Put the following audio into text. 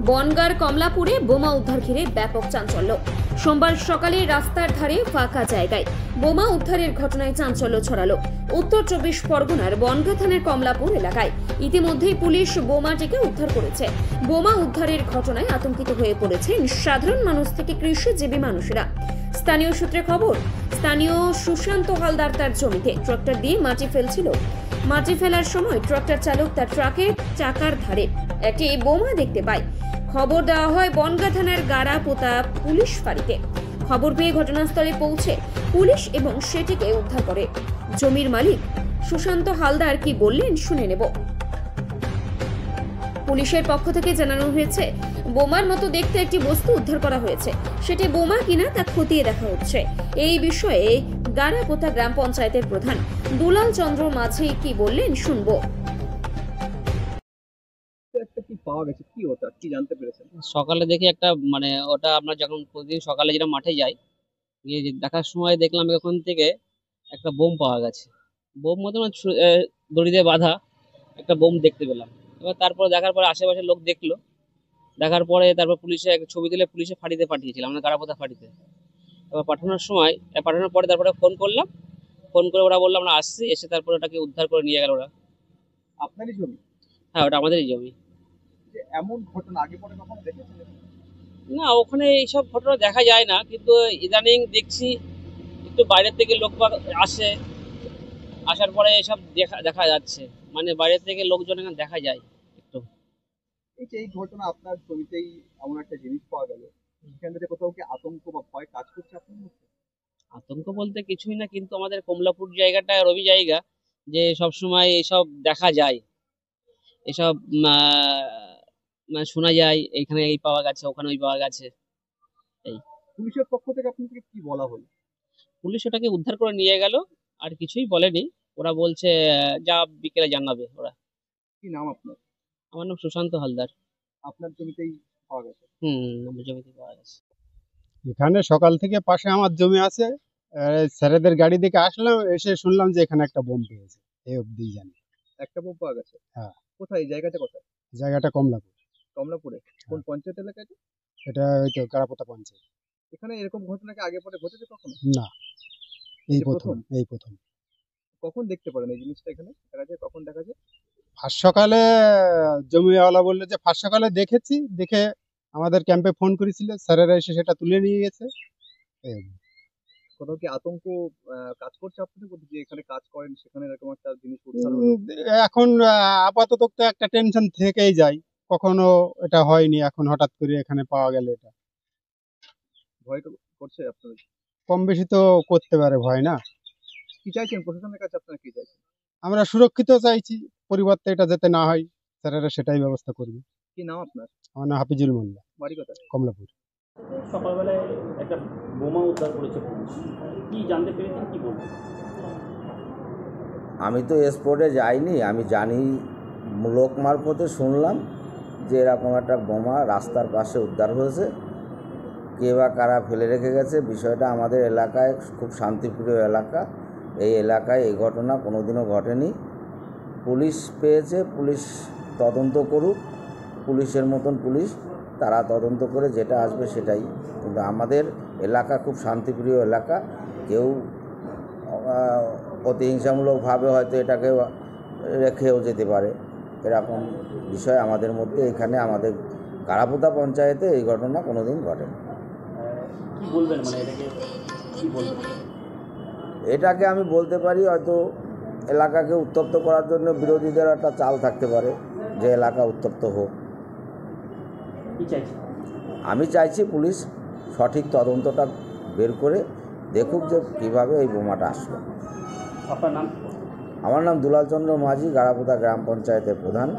বনগাঁর কমলাপুরে বোমা উদ্ধার ঘিরে ব্যাপক চাঞ্চল্য। সোমবার সকালে রাস্তার ধারে ফাঁকা জায়গায় বোমা উদ্ধারের ঘটনায় চাঞ্চল্য ছড়ালো উত্তর 24 পরগনার বনগাঁ থানার কমলাপুর এলাকায়। ইতিমধ্যেই পুলিশ বোমাটিকে উদ্ধার করেছে। বোমা উদ্ধারের ঘটনায় আতঙ্কিত হয়ে পড়েছেন সাধারণ মানুষ থেকে কৃষিজীবী মানুষেরা। স্থানীয় সূত্রে খবর, স্থানীয় সুশান্ত হালদার তার জমিতে ট্রাক্টর দিয়ে মাটি ফেলছিল। মাটি ফেলার সময় ট্রাক্টর চালক তার ট্রাকের চাকার ধারে একটি বোমা দেখতে পায়। খবর দেওয়া হয় বনগাঁ থানার গাড়াপোতা পুলিশ ফাঁড়িতে। খবর পেয়ে ঘটনাস্থলে পৌঁছে পুলিশ এবং সেটিকে উদ্ধার করে। জমির মালিক সুশান্ত হালদার কি বললেন শুনে নেব। পুলিশের পক্ষ থেকে জানানো হয়েছে, বোমার মতো দেখতে একটি বস্তু উদ্ধার করা হয়েছে। সেটি বোমা কিনা তা খতিয়ে দেখা হচ্ছে। এই বিষয়ে গাড়াপোতা গ্রাম পঞ্চায়েতের প্রধান দুলাল চন্দ্র মাঝি কি বললেন শুনবো। সকালে দেখি একটা ওটা আমরা যখন প্রতিদিন সকালে যেটা মাঠে যাই গিয়ে দেখার সময় দেখলাম ওখান থেকে একটা বোম পাওয়া গেছে। বোম মতো দড়ি দিয়ে বাঁধা একটা বোম দেখতে পেলাম। এবার তারপর দেখার পরে আশেপাশের লোক দেখলো, দেখার পরে তারপর পুলিশে একটা ছবি তুলে পুলিশে ফাঁড়িতে পাঠিয়েছিলাম, আমরা গাড়াপোতা ফাঁড়িতে। এবার পাঠানোর পরে তারপরে ফোন করলাম, ফোন করে ওরা বললো আমরা আসছি, এসে তারপরে ওটাকে উদ্ধার করে নিয়ে গেল ওরা। আপনারই জমি? হ্যাঁ, ওটা আমাদেরই জমি। এমন ঘটনা আগে পরে কখনো দেখেছিলেন? না, ওখানে এইসব ঘটনা দেখা যায় না, কিন্তু ইদানিং দেখছি একটু বাইরের থেকে লোক আসে, আসার পরে এসব দেখা যাচ্ছে, বাইরের থেকে লোকজন এখানে দেখা যায় একটু। এই ঘটনা আপনার জমিতেই এমন একটা জিনিস পাওয়া গেল, এখান থেকে কোথাও কি আতঙ্ক বা ভয় কাজ করছে আপনার মধ্যে? আতঙ্ক বলতে কিছুই না, কিন্তু আমাদের কমলাপুর জায়গাটা রবি জায়গা, যে সবসময় এসব দেখা যায়, এসব শোনা যায়, এখানে এই পাওয়া গেছে, ওখানে ওই পাওয়া গেছে। এই পুলিশের পক্ষ থেকে আপনাকে কি বলা হলো? পুলিশ ওটাকে উদ্ধার করে নিয়ে গেল, আর কিছুই বলেনি। ওরা বলছে যা বিকেলে জানাবে ওরা। কি নাম আপনার? আমার নাম সুশান্ত হালদার। আপনার জমিতেই পাওয়া গেছে? আমার জমিতে পাওয়া গেছে। এখানে সকাল থেকে পাশে আমার জমি আছে, স্যারেদের গাড়ি দেখে আসলাম, এসে শুনলাম যে এখানে একটা বোম পেয়েছে। এই অবধি জানি। একটা বোম পাওয়া গেছে? হ্যাঁ। কোথায় জায়গাটা কোথায়? জায়গাটা কমলাপুর। কমলাপুরে কোন পঞ্চায়েত এলাকায়? এটা ওই তো গাড়াপোতা পঞ্চায়েত। এখানে এরকম ঘটনা কি আগে পরে ঘটেছে কখনো? না, এই প্রথম। কখন দেখতে পারেন এই জিনিসটা? এখানে দেখা যায়, কখন দেখা যায়? ফার্স্ট সকালে জমিওয়ালা বললো যে ফার্স্ট সকালে দেখেছি, দেখে আমাদের ক্যাম্পে ফোন করেছিল, স্যারেরা এসে সেটা তুলে নিয়ে গেছে। কোথাও কি আতঙ্ক কাজ করছে আপনাদের মধ্যে, যে এখানে কাজ করেন সেখানে এরকম একটা জিনিস এখন আপাতত তো একটা টেনশন থেকেই যায়, কখনো এটা হয়নি, এখন হঠাৎ করে এখানে পাওয়া গেল, এটা ভয় করছে আপনাদের? কম বেশি তো করতে পারে ভয়, না? কি চাইছেন প্রশাসনের কাছে? আপনারা কি চাইছেন? আমরা সুরক্ষিত চাইছি, পরিবর্তে এটা যাতে না হয়, স্যারেরা সেটাই ব্যবস্থা করবে। কি নাম আপনার? আমার নাম হাফিজুল মোল্লা। বাড়ি কোথায়? কমলাপুর। সকালবেলায় একটা বোমা উদ্ধার করেছে পুলিশ, কি জানতে পেরেছেন, কি বলবেন? আমি তো স্পটে যাইনি, আমি জানি, লোক মারফতে শুনলাম যে এরকম একটা বোমা রাস্তার পাশে উদ্ধার হয়েছে। কে বা কারা ফেলে রেখে গেছে, বিষয়টা আমাদের এলাকায় খুব শান্তিপ্রিয় এলাকা, এই এলাকায় এই ঘটনা কোনোদিনও ঘটেনি। পুলিশ পেয়েছে, পুলিশ তদন্ত করুক, পুলিশের মতন পুলিশ, তারা তদন্ত করে যেটা আসবে সেটাই। কিন্তু আমাদের এলাকা খুব শান্তিপ্রিয় এলাকা, কেউ প্রতিহিংসামূলকভাবে হয়তো এটাকে রেখেও যেতে পারে, এরকম বিষয় আমাদের মধ্যে, এখানে আমাদের গাড়াপোতা পঞ্চায়েতে এই ঘটনা কোনোদিন ঘটেনি। কি বলবেন, এটাকে কি বলবেন? এটাকে আমি বলতে পারি হয়তো এলাকাকে উত্তপ্ত করার জন্য বিরোধীদের একটা চাল থাকতে পারে, যে এলাকা উত্তপ্ত হোক। আমি চাইছি পুলিশ সঠিক তদন্তটা বের করে দেখুক যে কীভাবে এই বোমাটা আসলো। আপনার নাম? আমার নাম দুলাল চন্দ্র মাঝি, গাড়াপোতা গ্রাম পঞ্চায়েতের প্রধান।